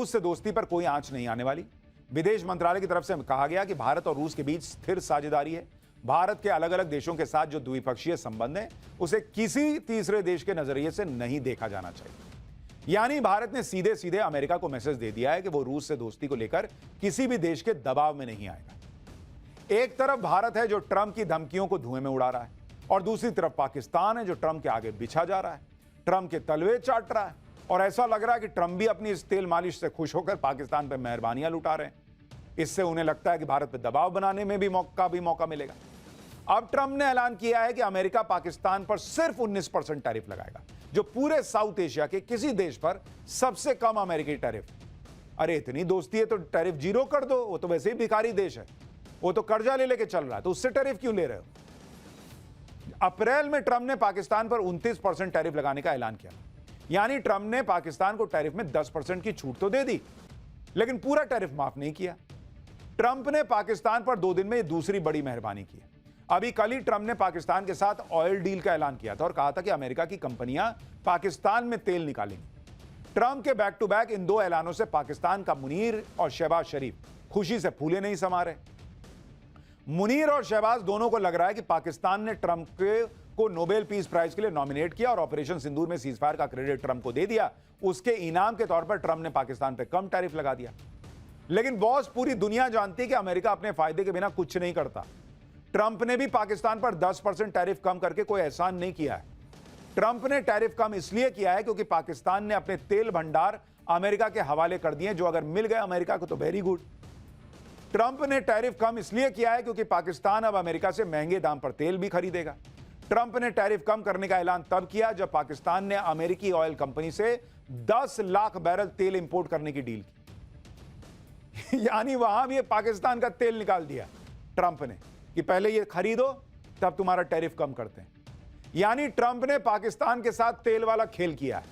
रूस से दोस्ती पर कोई आंच नहीं आने वाली। विदेश मंत्रालय की तरफ से कहा गया कि भारत और रूस के बीच स्थिर साझेदारी है। भारत के अलग अलग देशों के साथ जो द्विपक्षीय संबंध है उसे किसी तीसरे देश के नजरिए से नहीं देखा जाना चाहिए। यानी भारत ने सीधे सीधे अमेरिका को मैसेज दे दिया है कि वो रूस से दोस्ती को लेकर किसी भी देश के दबाव में नहीं आएगा। एक तरफ भारत है जो ट्रंप की धमकियों को धुएं में उड़ा रहा है और दूसरी तरफ पाकिस्तान है जो ट्रंप के आगे बिछा जा रहा है, ट्रंप के तलवे चाट रहा है और ऐसा लग रहा है कि ट्रंप भी अपनी इस तेल मालिश से खुश होकर पाकिस्तान पर मेहरबानियां लुटा रहे हैं। इससे उन्हें लगता है कि भारत पर दबाव बनाने में भी मौका मिलेगा। अब ट्रंप ने ऐलान किया है कि अमेरिका पाकिस्तान पर सिर्फ 19% टैरिफ लगाएगा, जो पूरे साउथ एशिया के किसी देश पर सबसे कम अमेरिकी टैरिफ। अरे इतनी दोस्ती है तो टैरिफ जीरो कर दो, वो तो वैसे ही भिखारी देश है, वो तो कर्जा ले लेके चल रहा है, तो उससे टैरिफ क्यों ले रहे हो? अप्रैल में ट्रंप ने पाकिस्तान पर 29% टैरिफ लगाने का ऐलान किया, यानी ट्रंप ने पाकिस्तान को टैरिफ में 10% की छूट तो दे दी, लेकिन पूरा टैरिफ माफ नहीं किया। ट्रंप ने पाकिस्तान पर 2 दिन में दूसरी बड़ी मेहरबानी की। अभी कल ही ट्रंप ने पाकिस्तान के साथ ऑयल डील का ऐलान किया था और कहा था कि अमेरिका की कंपनियां पाकिस्तान में तेल निकालेंगी। ट्रंप के बैक टू बैक इन 2 ऐलानों से पाकिस्तान का मुनीर और शहबाज शरीफ खुशी से फूले नहीं समा रहे। मुनीर और शहबाज दोनों को लग रहा है कि पाकिस्तान ने ट्रंप को नोबेल पीस प्राइज के लिए नॉमिनेट किया और ऑपरेशन सिंदूर में सीजफायर का क्रेडिट ट्रंप को दे दिया। उसके इनाम के तौर पर ट्रंप ने पाकिस्तान पर कम टैरिफ लगा दिया। लेकिन बॉस, पूरी दुनिया जानती है कि अमेरिका अपने फायदे के बिना कुछ नहीं करता। ट्रंप ने भी पाकिस्तान पर 10% टैरिफ कम करके कोई एहसान नहीं किया है। ट्रंप ने टैरिफ कम इसलिए किया है क्योंकि पाकिस्तान ने अपने तेल भंडार अमेरिका के हवाले कर दिए, जो अगर मिल गए अमेरिका को तो वेरी गुड। ट्रंप ने टैरिफ कम इसलिए किया है क्योंकि पाकिस्तान अब अमेरिका से महंगे दाम पर तेल भी खरीदेगा। ट्रंप ने टैरिफ कम करने का ऐलान तब किया जब पाकिस्तान ने अमेरिकी ऑयल कंपनी से 10 लाख बैरल तेल इंपोर्ट करने की डील की। यानी वहां भी पाकिस्तान का तेल निकाल दिया ट्रंप ने कि पहले ये खरीदो तब तुम्हारा टैरिफ कम करते हैं। यानी ट्रंप ने पाकिस्तान के साथ तेल वाला खेल किया है।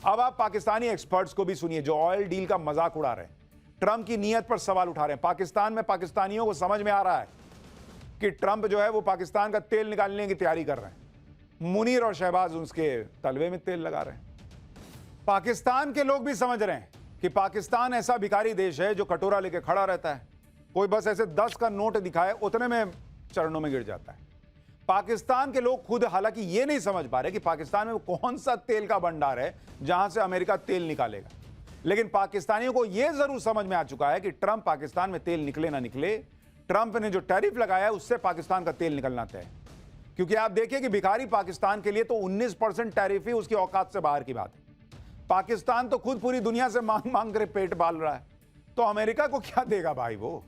अब आप पाकिस्तानी एक्सपर्ट्स को भी सुनिए जो ऑयल डील का मजाक उड़ा रहे हैं, ट्रंप की नीयत पर सवाल उठा रहे हैं। पाकिस्तान में पाकिस्तानियों को समझ में आ रहा है कि ट्रंप जो है वो पाकिस्तान का तेल निकालने की तैयारी कर रहे हैं। मुनीर और शहबाज उसके तलवे में तेल लगा रहे हैं। पाकिस्तान के लोग भी समझ रहे हैं कि पाकिस्तान ऐसा भिखारी देश है जो कटोरा लेके खड़ा रहता है, कोई बस ऐसे 10 का नोट दिखाए उतने में चरणों में गिर जाता है। पाकिस्तान के लोग खुद हालांकि ये नहीं समझ पा रहे कि पाकिस्तान में कौन सा तेल का भंडार है जहां से अमेरिका तेल निकालेगा, लेकिन पाकिस्तानियों को यह जरूर समझ में आ चुका है कि ट्रंप पाकिस्तान में तेल निकले ना निकले, ट्रंप ने जो टैरिफ लगाया है उससे पाकिस्तान का तेल निकलना तय है। क्योंकि आप देखिए कि भिखारी पाकिस्तान के लिए तो 19% टैरिफ ही उसकी औकात से बाहर की बात है। पाकिस्तान तो खुद पूरी दुनिया से मांग मांग कर पेट पाल रहा है, तो अमेरिका को क्या देगा भाई वो।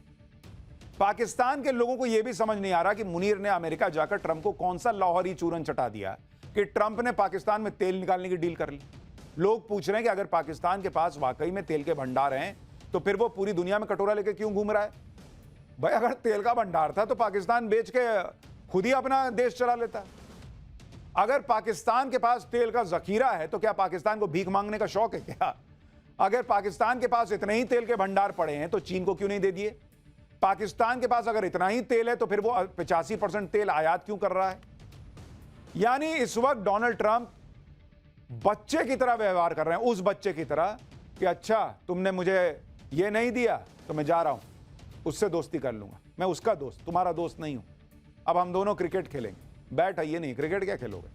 पाकिस्तान के लोगों को यह भी समझ नहीं आ रहा कि मुनीर ने अमेरिका जाकर ट्रंप को कौन सा लाहौरी चूरन चटा दिया कि ट्रंप ने पाकिस्तान में तेल निकालने की डील कर ली। लोग पूछ रहे हैं कि अगर पाकिस्तान के पास वाकई में तेल के भंडार हैं तो फिर वो पूरी दुनिया में कटोरा लेकर क्यों घूम रहा है? भाई अगर तेल का भंडार था तो पाकिस्तान बेच के खुद ही अपना देश चला लेता। अगर पाकिस्तान के पास तेल का जखीरा है तो क्या पाकिस्तान को भीख मांगने का शौक है क्या? अगर पाकिस्तान के पास इतने ही तेल के भंडार पड़े हैं तो चीन को क्यों नहीं दे दिए? पाकिस्तान के पास अगर इतना ही तेल है तो फिर वो 85% तेल आयात क्यों कर रहा है? यानी इस वक्त डोनाल्ड ट्रंप बच्चे की तरह व्यवहार कर रहे हैं, उस बच्चे की तरह कि अच्छा तुमने मुझे ये नहीं दिया तो मैं जा रहा हूं, उससे दोस्ती कर लूंगा, मैं उसका दोस्त, तुम्हारा दोस्त नहीं हूं, अब हम दोनों क्रिकेट खेलेंगे। बैठ ये नहीं, क्रिकेट क्या खेलोगे?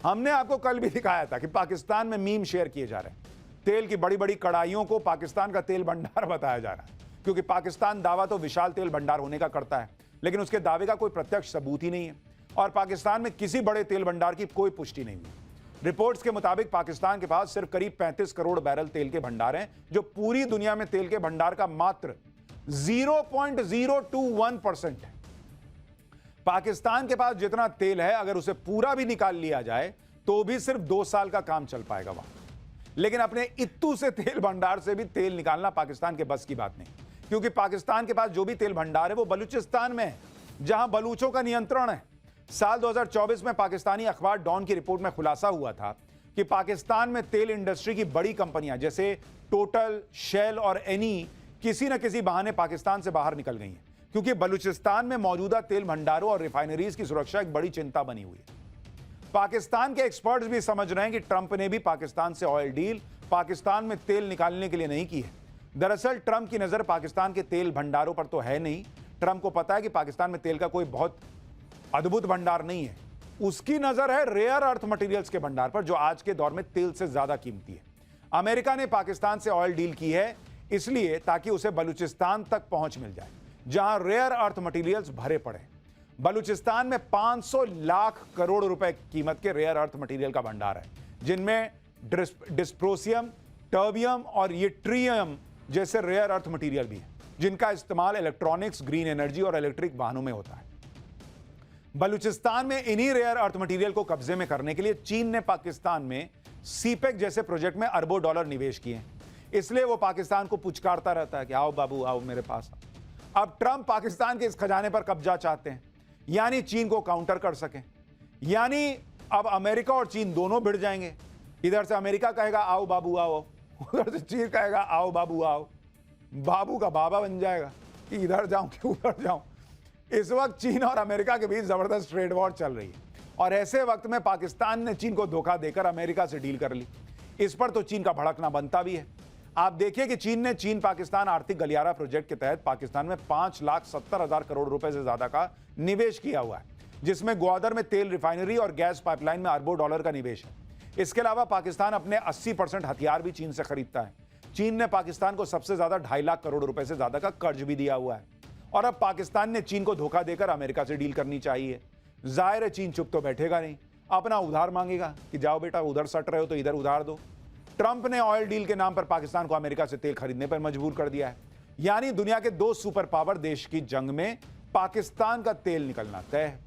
हमने आपको कल भी दिखाया था कि पाकिस्तान में मीम शेयर किए जा रहे हैं, तेल की बड़ी बड़ी कड़ाइयों को पाकिस्तान का तेल भंडार बताया जा रहा है, क्योंकि पाकिस्तान दावा तो विशाल तेल भंडार होने का करता है, लेकिन उसके दावे का कोई प्रत्यक्ष सबूत ही नहीं है और पाकिस्तान में किसी बड़े तेल भंडार की कोई पुष्टि नहीं हुई। रिपोर्ट्स के मुताबिक पाकिस्तान के पास सिर्फ करीब 35 करोड़ बैरल तेल के भंडार हैं, जो पूरी दुनिया में तेल के भंडार का मात्र 0.021% है। पाकिस्तान के पास जितना तेल है अगर उसे पूरा भी निकाल लिया जाए तो भी सिर्फ 2 साल का काम चल पाएगा वहां। लेकिन अपने इत्तू से तेल भंडार से भी तेल निकालना पाकिस्तान के बस की बात नहीं, क्योंकि पाकिस्तान के पास जो भी तेल भंडार है वो बलूचिस्तान में है, जहां बलूचों का नियंत्रण है। साल 2024 में पाकिस्तानी अखबार डॉन की रिपोर्ट में खुलासा हुआ था कि पाकिस्तान में तेल इंडस्ट्री की बड़ी कंपनियां जैसे टोटल, शेल और एनी किसी न किसी बहाने पाकिस्तान से बाहर निकल गई हैं, क्योंकि बलूचिस्तान में मौजूदा तेल भंडारों और रिफाइनरीज की सुरक्षा एक बड़ी चिंता बनी हुई है। पाकिस्तान के एक्सपर्ट्स भी समझ रहे हैं कि ट्रंप ने भी पाकिस्तान से ऑयल डील पाकिस्तान में तेल निकालने के लिए नहीं की है। दरअसल ट्रंप की नजर पाकिस्तान के तेल भंडारों पर तो है नहीं। ट्रंप को पता है कि पाकिस्तान में तेल का कोई बहुत अद्भुत भंडार नहीं है। उसकी नजर है रेयर अर्थ मटेरियल्स के भंडार पर, जो आज के दौर में तेल से ज्यादा कीमती है। अमेरिका ने पाकिस्तान से ऑयल डील की है इसलिए ताकि उसे बलूचिस्तान तक पहुंच मिल जाए, जहां रेयर अर्थ मटेरियल्स भरे पड़े। बलूचिस्तान में 500 लाख करोड़ रुपए कीमत के रेयर अर्थ मटेरियल का भंडार है, जिनमें डिस्प्रोसियम, टर्बियम और यट्रियम जैसे रेयर अर्थ मटेरियल भी है, जिनका इस्तेमाल इलेक्ट्रॉनिक्स, ग्रीन एनर्जी और इलेक्ट्रिक वाहनों में होता है। बलूचिस्तान में इन्हीं रेयर अर्थ मटेरियल को कब्जे में करने के लिए चीन ने पाकिस्तान में सीपेक जैसे प्रोजेक्ट में अरबों डॉलर निवेश किए हैं। इसलिए वो पाकिस्तान को पुचकारता रहता है कि आओ बाबू आओ मेरे पास। अब ट्रंप पाकिस्तान के इस खजाने पर कब्जा चाहते हैं, यानी चीन को काउंटर कर सकें। यानी अब अमेरिका और चीन दोनों भिड़ जाएंगे। इधर से अमेरिका कहेगा आओ बाबू आओ, उधर से चीन कहेगा आओ बाबू आओ। बाबू का बाबा बन जाएगा कि इधर जाऊं कि उधर जाऊं। इस वक्त चीन और अमेरिका के बीच जबरदस्त ट्रेड वॉर चल रही है, और ऐसे वक्त में पाकिस्तान ने चीन को धोखा देकर अमेरिका से डील कर ली। इस पर तो चीन का भड़कना बनता भी है। आप देखिए कि चीन पाकिस्तान आर्थिक गलियारा प्रोजेक्ट के तहत पाकिस्तान में 5,70,000 करोड़ रुपए से ज्यादा का निवेश किया हुआ है, जिसमें ग्वादर में तेल रिफाइनरी और गैस पाइपलाइन में अरबों डॉलर का निवेश है। इसके अलावा पाकिस्तान अपने 80% हथियार भी चीन से खरीदता है। चीन ने पाकिस्तान को सबसे ज्यादा 2.5 लाख करोड़ रुपए से ज्यादा का कर्ज भी दिया हुआ है, और अब पाकिस्तान ने चीन को धोखा देकर अमेरिका से डील करनी चाहिए। जाहिर है चीन चुप तो बैठेगा नहीं, अपना उधार मांगेगा कि जाओ बेटा उधर सट रहे हो तो इधर उधार दो। ट्रंप ने ऑयल डील के नाम पर पाकिस्तान को अमेरिका से तेल खरीदने पर मजबूर कर दिया है। यानी दुनिया के 2 सुपर पावर देश की जंग में पाकिस्तान का तेल निकलना तय है।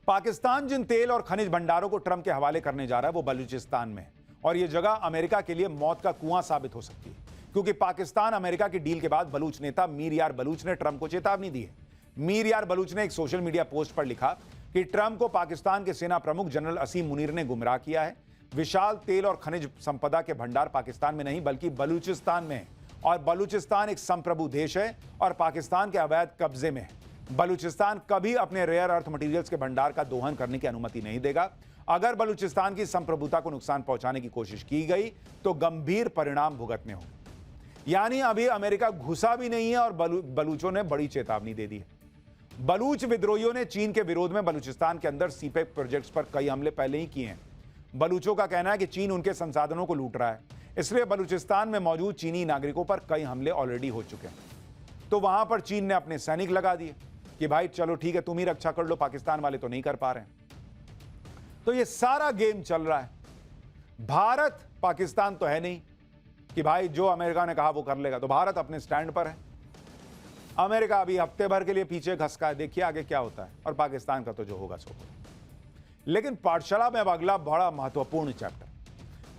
पाकिस्तान जिन तेल और खनिज भंडारों को ट्रंप के हवाले करने जा रहा है वो बलूचिस्तान में है, और यह जगह अमेरिका के लिए मौत का कुआं साबित हो सकती है, क्योंकि पाकिस्तान अमेरिका की डील के बाद बलूच नेता मीर यार बलूच ने ट्रंप को चेतावनी दी है। मीर यार बलूच ने एक सोशल मीडिया पोस्ट पर लिखा कि ट्रंप को पाकिस्तान के सेना प्रमुख जनरल असीम मुनीर ने गुमराह किया है। विशाल तेल और खनिज संपदा के भंडार पाकिस्तान में नहीं बल्कि बलूचिस्तान में है, और बलूचिस्तान एक संप्रभु देश है और पाकिस्तान के अवैध कब्जे में है। बलूचिस्तान कभी अपने रेयर अर्थ मटेरियल्स के भंडार का दोहन करने की अनुमति नहीं देगा। अगर बलूचिस्तान की संप्रभुता को नुकसान पहुंचाने की कोशिश की गई तो गंभीर परिणाम भुगतने होंगे। यानी अभी अमेरिका घुसा भी नहीं है और बलूचों ने बड़ी चेतावनी दे दी है। बलूच विद्रोहियों ने चीन के विरोध में बलूचिस्तान के अंदर सीपेक प्रोजेक्ट्स पर कई हमले पहले ही किए हैं। बलूचों का कहना है कि चीन उनके संसाधनों को लूट रहा है, इसलिए बलूचिस्तान में मौजूद चीनी नागरिकों पर कई हमले ऑलरेडी हो चुके हैं। तो वहां पर चीन ने अपने सैनिक लगा दिए कि भाई चलो ठीक है तुम ही रक्षा कर लो, पाकिस्तान वाले तो नहीं कर पा रहे हैं। तो ये सारा गेम चल रहा है। भारत पाकिस्तान तो है नहीं कि भाई जो अमेरिका ने कहा वो कर लेगा, तो भारत अपने स्टैंड पर है। अमेरिका अभी हफ्ते भर के लिए पीछे खसका है, देखिए आगे क्या होता है, और पाकिस्तान का तो जो होगा सो होगा। लेकिन पाठशाला में अब अगला बड़ा महत्वपूर्ण चैप्टर,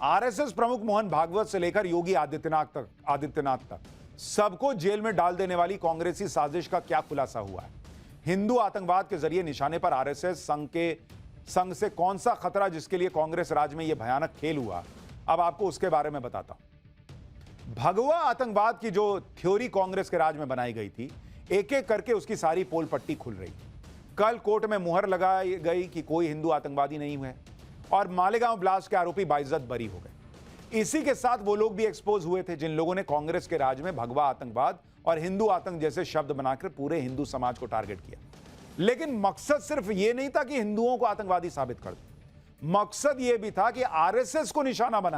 आरएसएस प्रमुख मोहन भागवत से लेकर योगी आदित्यनाथ तक सबको जेल में डाल देने वाली कांग्रेसी साजिश का क्या खुलासा हुआ है। हिंदू आतंकवाद के जरिए निशाने पर आरएसएस संघ से कौन सा खतरा जिसके लिए कांग्रेस राज में यह भयानक खेल हुआ, अब आपको उसके बारे में बताता हूं। भगवा आतंकवाद की जो थ्योरी कांग्रेस के राज में बनाई गई थी, एक एक करके उसकी सारी पोल पट्टी खुल रही। कल कोर्ट में मुहर लगाई गई कि कोई हिंदू आतंकवादी नहीं हुए, और मालेगांव ब्लास्ट के आरोपी बाइज्जत बरी हो गए। इसी के साथ वो लोग भी एक्सपोज हुए थे जिन लोगों ने कांग्रेस के राज में भगवा आतंकवाद और हिंदू आतंक जैसे शब्द बनाकर पूरे हिंदू समाज को टारगेट किया। लेकिन मकसद सिर्फ ये नहीं था कि हिंदुओं को आतंकवादी साबित कर दो, मकसद ये भी था कि आरएसएस को निशाना बना